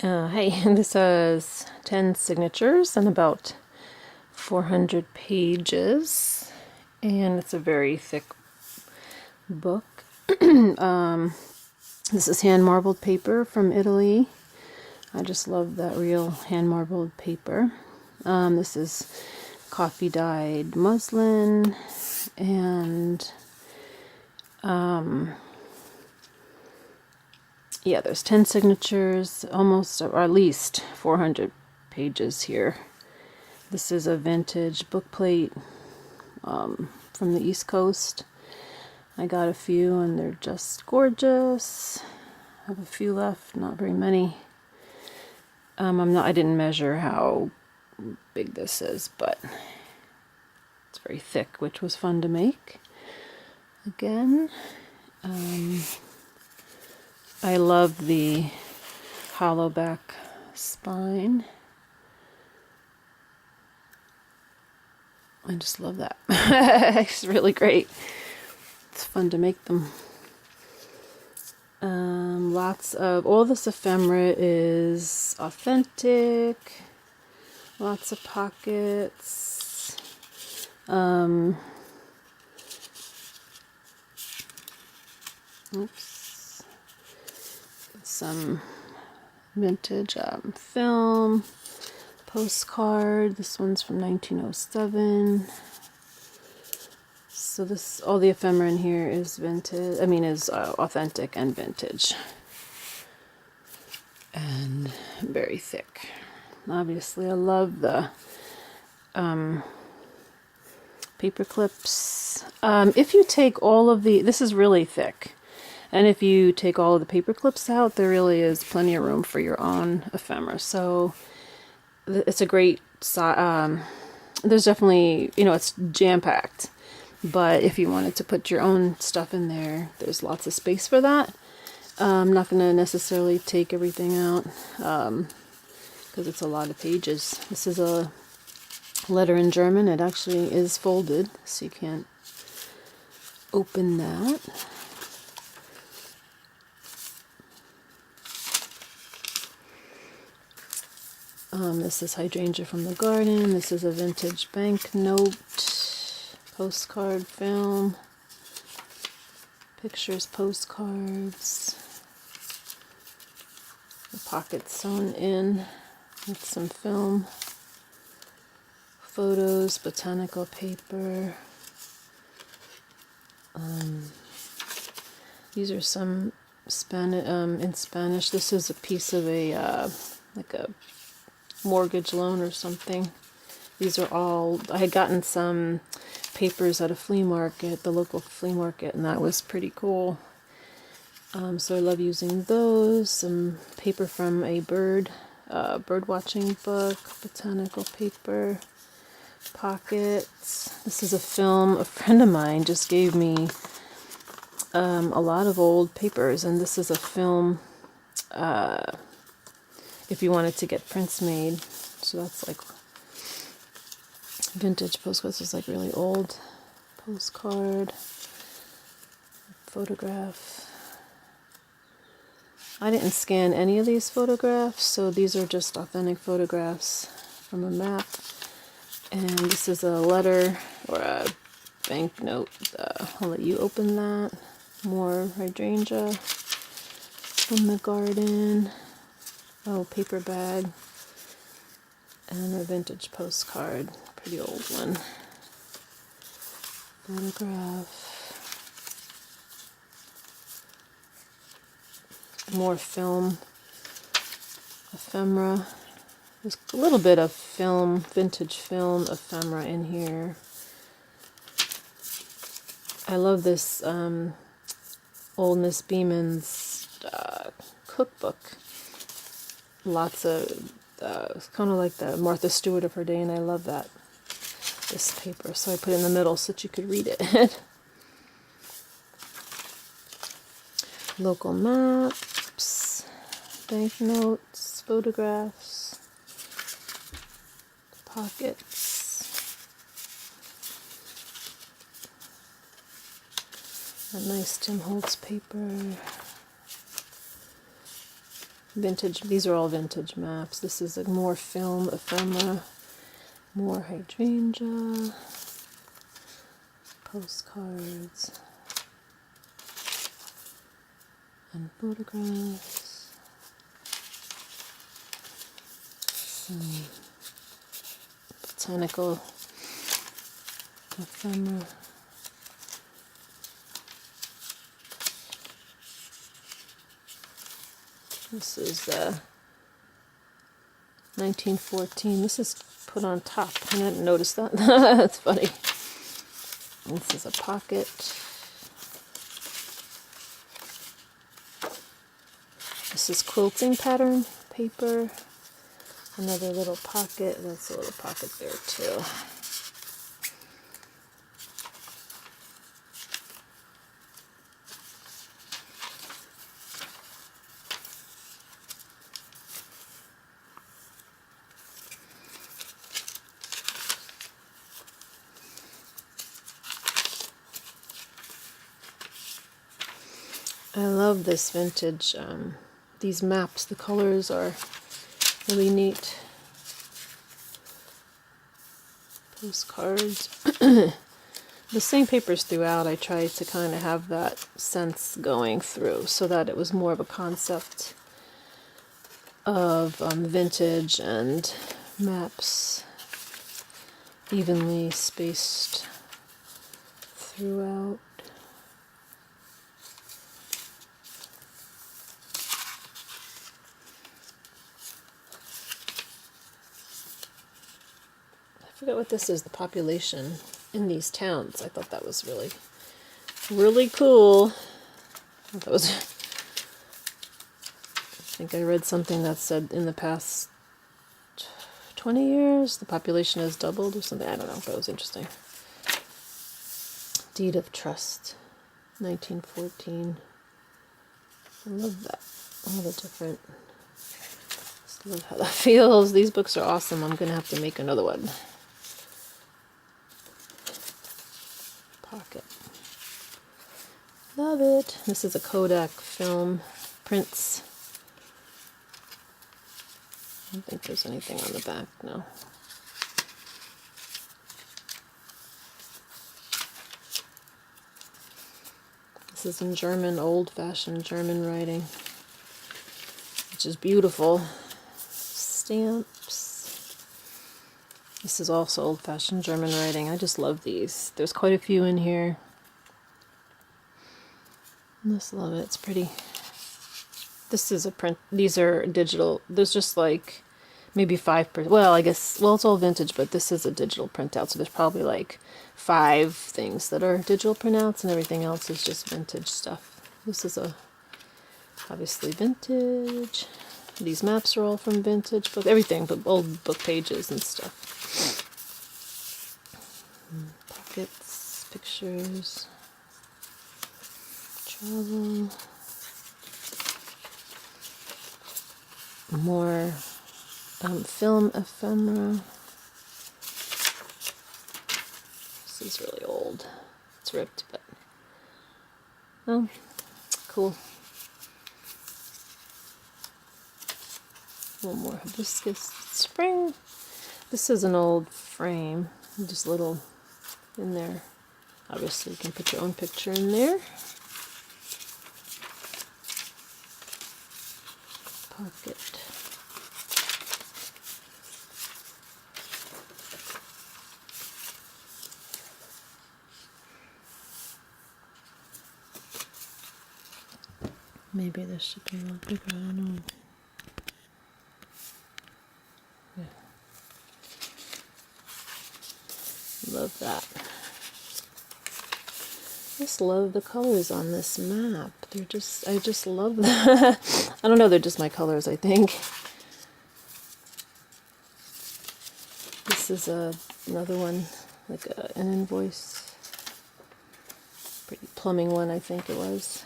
Hey, this has 10 signatures and about 400 pages, and it's a very thick book. This is hand marbled paper from Italy. I just love that real hand marbled paper. This is coffee dyed muslin, and yeah, there's 10 signatures, almost, or at least 400 pages here. This is a vintage bookplate from the East Coast. I got a few and they're just gorgeous. I have a few left, not very many. I didn't measure how big this is, but it's very thick, which was fun to make. Again, I love the hollow back spine. I just love that. It's really great. It's fun to make them. Lots of, all this ephemera is authentic. Lots of pockets. Oops. Some vintage film. Postcard. This one's from 1907. So this, all the ephemera in here is vintage. Is authentic and vintage, and very thick. Obviously, I love the paper clips. If you take all of this is really thick, and if you take all of the paper clips out, there really is plenty of room for your own ephemera. So it's a great size. There's definitely, it's jam-packed. But if you wanted to put your own stuff in there, there's lots of space for that. I'm not going to necessarily take everything out because it's a lot of pages. This is a letter in German. It actually is folded, so you can't open that. This is hydrangea from the garden. This is a vintage banknote. Postcard film, pictures, postcards, the pockets sewn in with some film, photos, botanical paper. These are some in Spanish. This is a piece of like a mortgage loan or something. These are all, I had gotten some papers at a flea market, the local flea market, and that was pretty cool. So I love using those. Some paper from a bird watching book, botanical paper, pockets. This is a film. A friend of mine just gave me a lot of old papers, and this is a film if you wanted to get prints made. So that's like vintage postcards. This is like really old postcard, photograph. I didn't scan any of these photographs, so these are just authentic photographs from a map. And this is a letter or a banknote. I'll let you open that. More hydrangea from the garden. Oh, paper bag. And a vintage postcard. Pretty old one. Photograph. More film. Ephemera. There's a little bit of film, vintage film ephemera in here. I love this old Miss Beeman's cookbook. Lots of, it's kind of like the Martha Stewart of her day, and I love this paper. So I put it in the middle so that you could read it. Local maps, banknotes, photographs, pockets. A nice Tim Holtz paper. Vintage, these are all vintage maps. This is a more film ephemera, more hydrangea, postcards, and photographs. Some botanical ephemera. This is 1914. This is put on top. I didn't notice that. That's funny. This is a pocket. This is quilting pattern paper. Another little pocket. That's a little pocket there too. I love this vintage, these maps. The colors are really neat. Postcards. The same papers throughout. I tried to kind of have that sense going through so that it was more of a concept of vintage and maps evenly spaced throughout. I forget what this is, the population in these towns. I thought that was really, really cool. That was, I think I read something that said in the past 20 years the population has doubled or something. I don't know, but it was interesting. Deed of Trust, 1914. I love that. All the different, just love how that feels. These books are awesome. I'm gonna have to make another one. Pocket. Love it. This is a Kodak film. Prints. I don't think there's anything on the back, no. This is in German, old-fashioned German writing, which is beautiful. Stamps. This is also old-fashioned German writing. I just love these. There's quite a few in here. I just love it. It's pretty. This is a print. These are digital. There's just like maybe 5%. Well, I guess, well, it's all vintage, but this is a digital printout. So there's probably like 5 things that are digital printouts and everything else is just vintage stuff. This is obviously vintage. These maps are all from vintage book, everything, but old book pages and stuff. Pockets, pictures, travel. More film ephemera. This is really old. It's ripped, but oh, cool. A little more hibiscus spring. This is an old frame, just little in there. Obviously, you can put your own picture in there. Pocket. Maybe this should be a little bigger, I don't know. Yeah. Love that. I just love the colors on this map. They're just, I just love that. I don't know, they're just my colors, I think. This is another one, like an invoice. Pretty plumbing one, I think it was.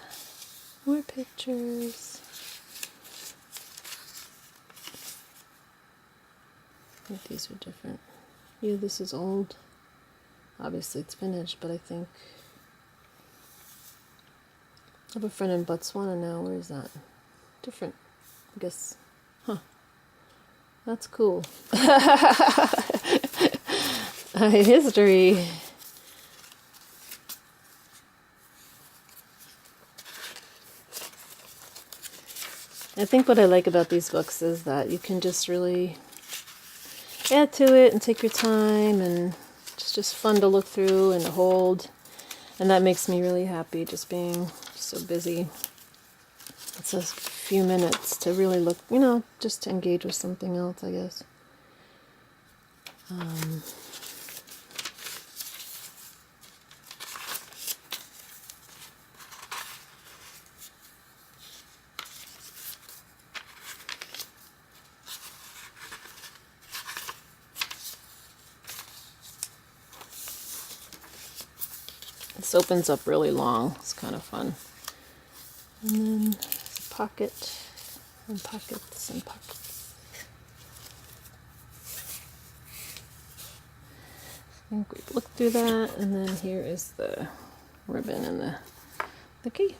More pictures. I think these are different. Yeah, this is old. Obviously it's vintage, but I think I have a friend in Botswana now. Where is that? Different I guess, huh, that's cool. History. I think what I like about these books is that you can just really add to it and take your time, and it's just fun to look through and hold. And that makes me really happy, just being so busy. It's a few minutes to really look, you know, just to engage with something else, I guess. This opens up really long. It's kind of fun. And then there's a pocket, and pockets, and pockets. I think we've looked through that, and then here is the ribbon and the key.